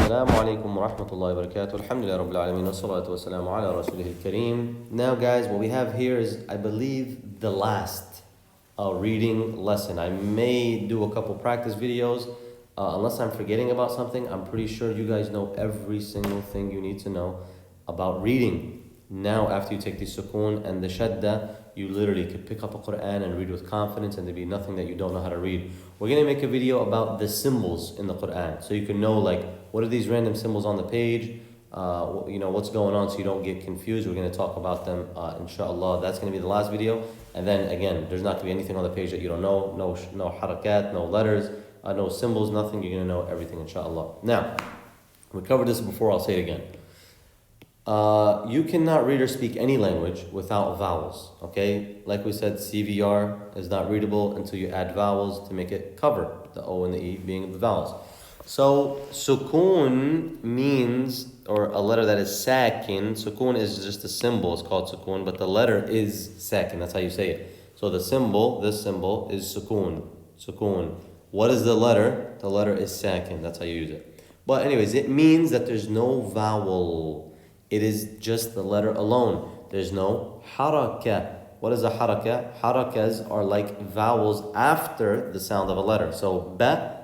Assalamu alaikum wa rahmatullahi wa barakatuh. Alhamdulillah Rabbil Alameen wa salatu wa salamu ala Rasulihil Kareem. Now guys, what we have here is, I believe, the last reading lesson. I may do a couple practice videos. Unless I'm forgetting about something, I'm pretty sure you guys know every single thing you need to know about reading. Now, after you take the sukoon and the shadda, you literally could pick up a Quran and read with confidence, and there'd be nothing that you don't know how to read. We're going to make a video about the symbols in the Quran, so you can know, like, what are these random symbols on the page, what's going on, so you don't get confused. We're going to talk about them, inshallah. That's going to be the last video. And then, again, there's not going to be anything on the page that you don't know. No harakat, no letters, no symbols, nothing. You're going to know everything, inshallah. Now, we covered this before, I'll say it again. You cannot read or speak any language without vowels, okay? Like we said, CVR is not readable until you add vowels to make it cover, the O and the E being the vowels. So, sukoon means, or a letter that is sakin. Sukoon is just a symbol, it's called sukoon, but the letter is sakin, that's how you say it. So this symbol is sukoon. Sukoon. What is the letter? The letter is sakin, that's how you use it. But anyways, it means that there's no vowel. It is just the letter alone. There's no harakah. What is a harakah? Harakas are like vowels after the sound of a letter. So ba,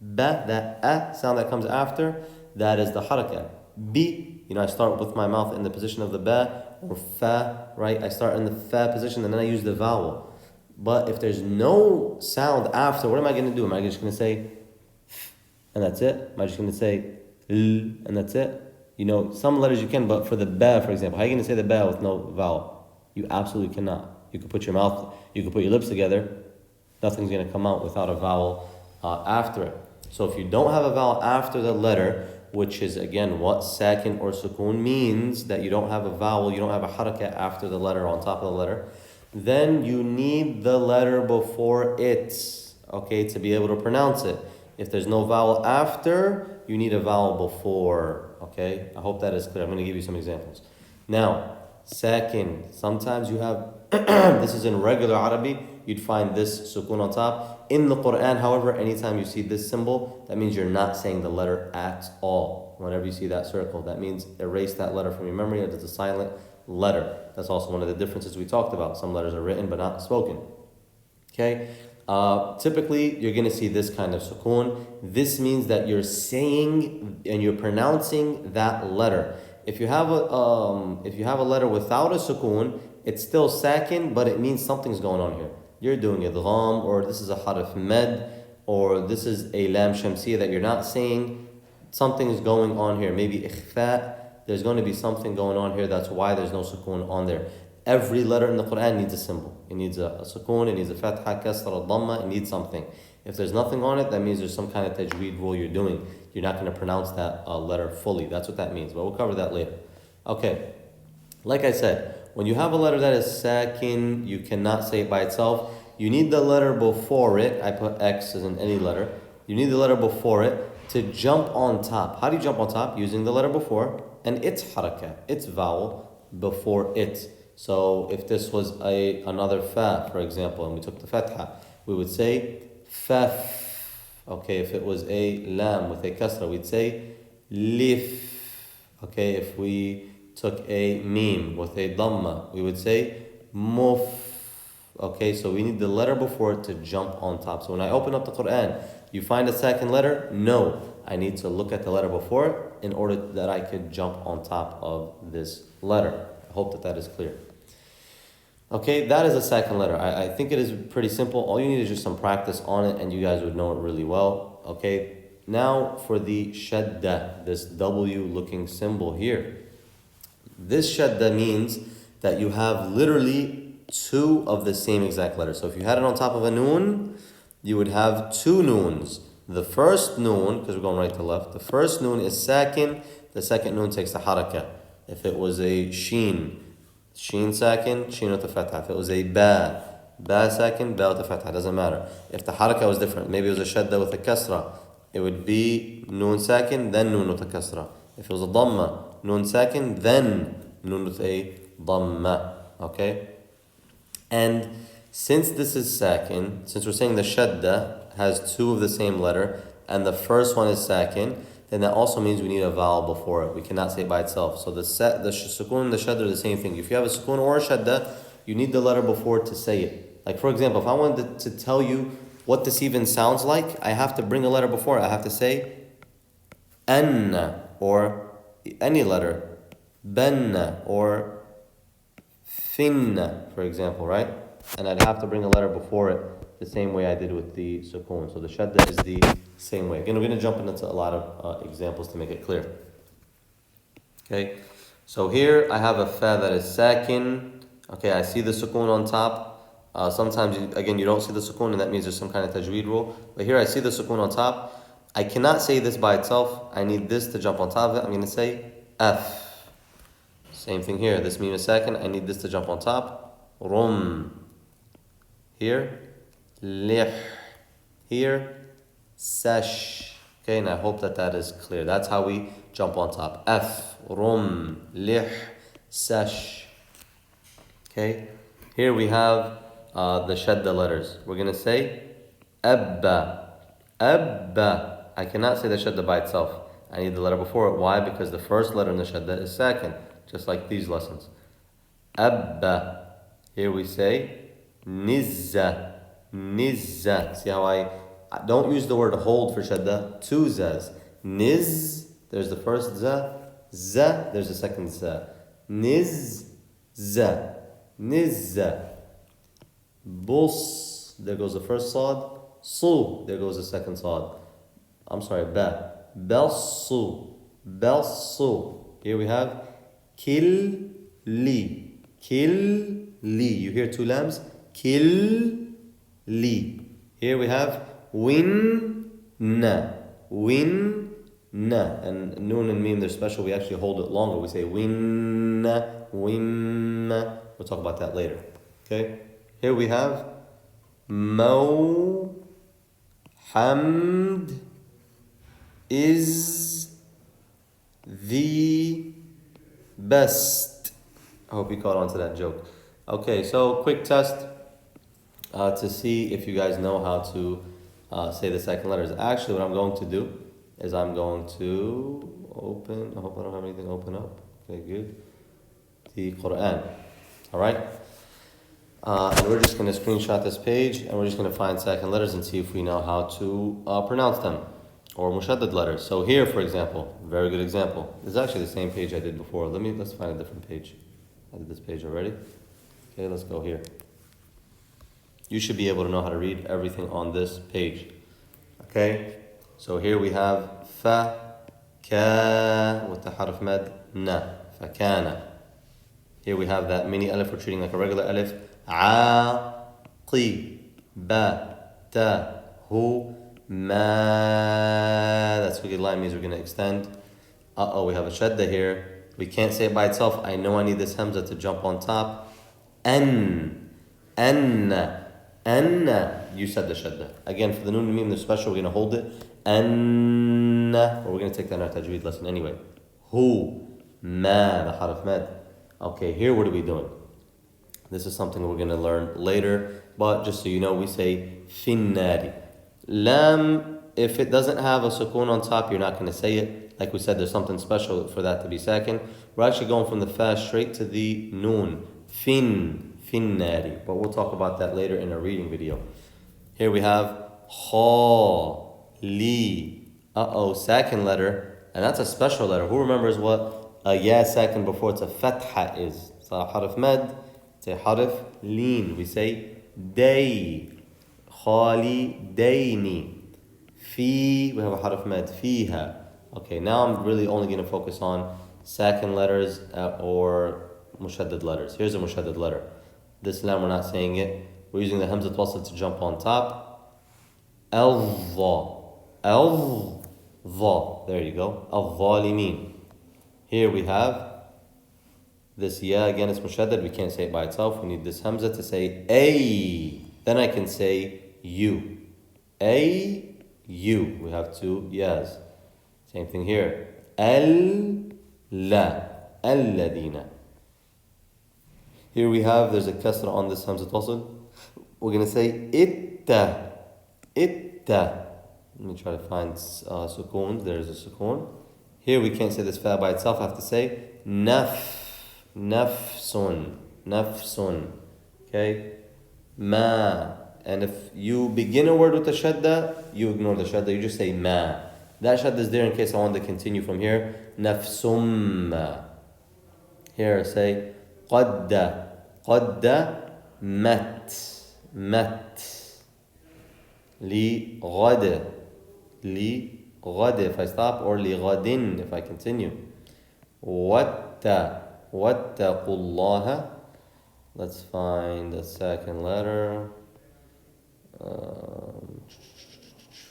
that a sound that comes after, that is the harakah. Bi, I start with my mouth in the position of the ba, or fa, right? I start in the fa position and then I use the vowel. But if there's no sound after, what am I going to do? Am I just going to say and that's it? Am I just going to say l and that's it? Some letters you can, but for the ba, for example, how are you going to say the ba with no vowel? You absolutely cannot. You could put your lips together, nothing's going to come out without a vowel after it. So if you don't have a vowel after the letter, which is again what sakin or sukoon means, that you don't have a vowel, you don't have a harakah after the letter, on top of the letter, then you need the letter before it, okay, to be able to pronounce it. If there's no vowel after, you need a vowel before. Okay, I hope that is clear. I'm going to give you some examples. Now, sakin. Sometimes you have, this is in regular Arabic, you'd find this sukoon on top. In the Quran, however, anytime you see this symbol, that means you're not saying the letter at all. Whenever you see that circle, that means erase that letter from your memory. It's a silent letter. That's also one of the differences we talked about. Some letters are written but not spoken. Okay? Typically, you're going to see this kind of sukoon. This means that you're saying and you're pronouncing that letter. If you have a letter without a sukoon, it's still sakin, but it means something's going on here. You're doing idgham, or this is a harf med, or this is a lam shamsiyah that you're not saying. Something's going on here. Maybe ikhfa. There's going to be something going on here. That's why there's no sukoon on there. Every letter in the Quran needs a symbol. It needs a sukoon, it needs a fatha, kasra, dhamma, it needs something. If there's nothing on it, that means there's some kind of tajweed rule you're doing. You're not going to pronounce that letter fully. That's what that means, but we'll cover that later. Okay, like I said, when you have a letter that is sakin, you cannot say it by itself. You need the letter before it. I put X as in any letter. You need the letter before it to jump on top. How do you jump on top? Using the letter before and its harakah, its vowel before it. So if this was another fa, for example, and we took the fatha, we would say faf. Okay, if it was a lam with a kasra, we'd say lif. Okay, if we took a mim with a dhamma, we would say muf. Okay, so we need the letter before it to jump on top. So when I open up the Quran, you find a second letter? No, I need to look at the letter before it in order that I could jump on top of this letter. I hope that is clear. Okay, that is a second letter. I think it is pretty simple. All you need is just some practice on it and you guys would know it really well. Okay, now for the shadda, this W looking symbol here. This shadda means that you have literally two of the same exact letter. So if you had it on top of a noon, you would have two noons. The first noon, because we're going right to left, the first noon is sakin, the second noon takes the harakah. If it was a sheen sakin, sheen with the fatha. If it was a ba sakin, ba with the fatha. Doesn't matter. If the harakah was different, maybe it was a shadda with a kasra, it would be noon sakin, then noon with a kasra. If it was a dhamma, noon sakin, then noon with a dhamma. Okay? And since this is sakin, since we're saying the shadda has two of the same letter, and the first one is sakin, then that also means we need a vowel before it. We cannot say it by itself. So the sukoon and the shadda are the same thing. If you have a sukoon or a shadda, you need the letter before it to say it. Like for example, if I wanted to tell you what this even sounds like, I have to bring a letter before it. I have to say anna, or any letter, benna, or finna, for example, right? And I'd have to bring a letter before it the same way I did with the sukoon. So the shadda is the same way. Again, we're going to jump into a lot of examples to make it clear. Okay, so here I have a fa that is sakin. Okay, I see the sukoon on top. Sometimes, you don't see the sukoon, and that means there's some kind of tajweed rule. But here I see the sukoon on top. I cannot say this by itself. I need this to jump on top of it. I'm going to say F. Same thing here. This meme is second. I need this to jump on top. Rum. Here. Lih. Here. Sash. Okay, and I hope that is clear. That's how we jump on top. F. Rum. Lih. Sash. Okay. Here we have the shadda letters. We're going to say Abba. Abba. I cannot say the shadda by itself. I need the letter before it. Why? Because the first letter in the shadda is sakin, just like these lessons. Abba. Here we say nizza. Nizza. See how I don't use the word hold for shadda. Two zas. Niz. There's the first za. Za. There's the second za. Nizza. Nizza. Bus. There goes the first sad. Su. There goes the second sad. I'm sorry, ba. Belsu. Belsu. Here we have killi. Killi. You hear two lambs? Killi. Here we have winna. Winna. And noon and meme, they're special. We actually hold it longer. We say winna. Winna. We'll talk about that later. Okay? Here we have Mo Hamd is the best. I hope you caught on to that joke. Okay, so quick test to see if you guys know how to say the second letters. Actually, what I'm going to do is I'm going to open, I hope I don't have anything open up. Okay, good. The Quran. Alright? And we're just going to screenshot this page and we're just going to find second letters and see if we know how to pronounce them, or Mushadad letters. So here, for example, very good example. This is actually the same page I did before. Let's find a different page. I did this page already. Okay, let's go here. You should be able to know how to read everything on this page. Okay, so here we have fa, ka, with the harf mad, na, fakana. Here we have that mini alif we're treating like a regular alif. Aqi, ba, ta, hu, ma. That's what good line means we're going to extend. We have a shadda here. We can't say it by itself. I know I need this hamza to jump on top. Anna. You said the shadda. Again, for the noon and meme, the special, we're going to hold it. Anna. Or we're going to take that in our tajweed lesson anyway. Hu, ma, the harf mad. Okay, here what are we doing? This is something we're going to learn later. But just so you know, we say finnari. Lam, if it doesn't have a sukoon on top, you're not going to say it. Like we said, there's something special for that to be sakin. We're actually going from the fa straight to the noon. Finnari. But we'll talk about that later in a reading video. Here we have kha, li. Sakin letter. And that's a special letter. Who remembers what a ya sakin before it's a fatha is? It's a harf mad. It's a harf lin. We say day. Khali dayni. Fi, we have a harf mad. Fiha. Okay, now I'm really only going to focus on sakin letters or mushaddad letters. Here's a mushaddad letter. This lam, we're not saying it. We're using the hamzat wasl to jump on top. Al-dha. Al-dha. There you go. Al-dhalimin. Here we have this ya, again it's mushaddad. We can't say it by itself. We need this hamza to say ay. Then I can say you. Ay, you. We have two yas. Same thing here. Al-la. Al-ladina. Here we have, there's a kasra on this hamzat wasl. We're going to say itta. Itta. Let me try to find sukoon. There's a sukoon. Here we can't say this fa by itself. I have to say nafsun, nafsun. Okay, ma. And if you begin a word with a shadda, you ignore the shadda. You just say ma. That shadda is there in case I want to continue from here. Nafsum. Here say qadda, qadda mat, mat. Li ghad, li ghad if I stop, or li ghadin if I continue. Wattaqullaha. Let's find the second letter.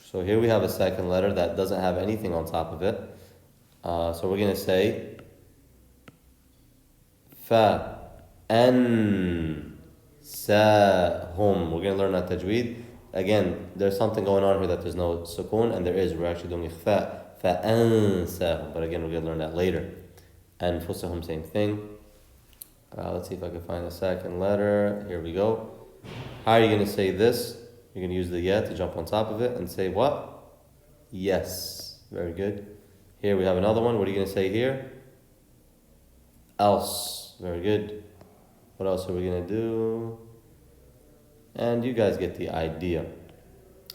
So here we have a second letter that doesn't have anything on top of it. So we're going to say fa an sahum. We're going to learn that tajweed. Again, there's something going on here that there's no sukoon, and there is. We're actually doing ikhfa. Fa an sahum. But again, we're going to learn that later. And fusahum, same thing. Let's see if I can find the second letter. Here we go. How are you going to say this? You're going to use the ya to jump on top of it and say what? Yes. Very good. Here we have another one. What are you going to say here? Else. Very good. What else are we going to do? And you guys get the idea.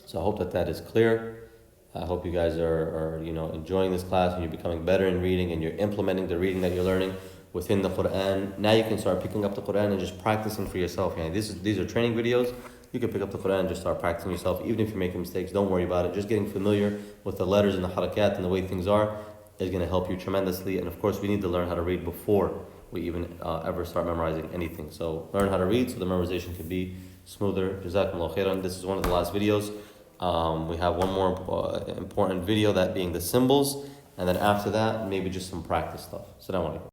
So I hope that is clear. I hope you guys are enjoying this class and you're becoming better in reading and you're implementing the reading that you're learning within the Quran. Now you can start picking up the Quran and just practicing for yourself. These are training videos. You can pick up the Quran and just start practicing yourself. Even if you're making mistakes, don't worry about it. Just getting familiar with the letters and the harakat and the way things are is going to help you tremendously. And of course, we need to learn how to read before we even ever start memorizing anything. So learn how to read so the memorization can be smoother. Jazakumullah khairan. This is one of the last videos. We have one more important video, that being the symbols. And then after that, maybe just some practice stuff. Assalamu alaikum.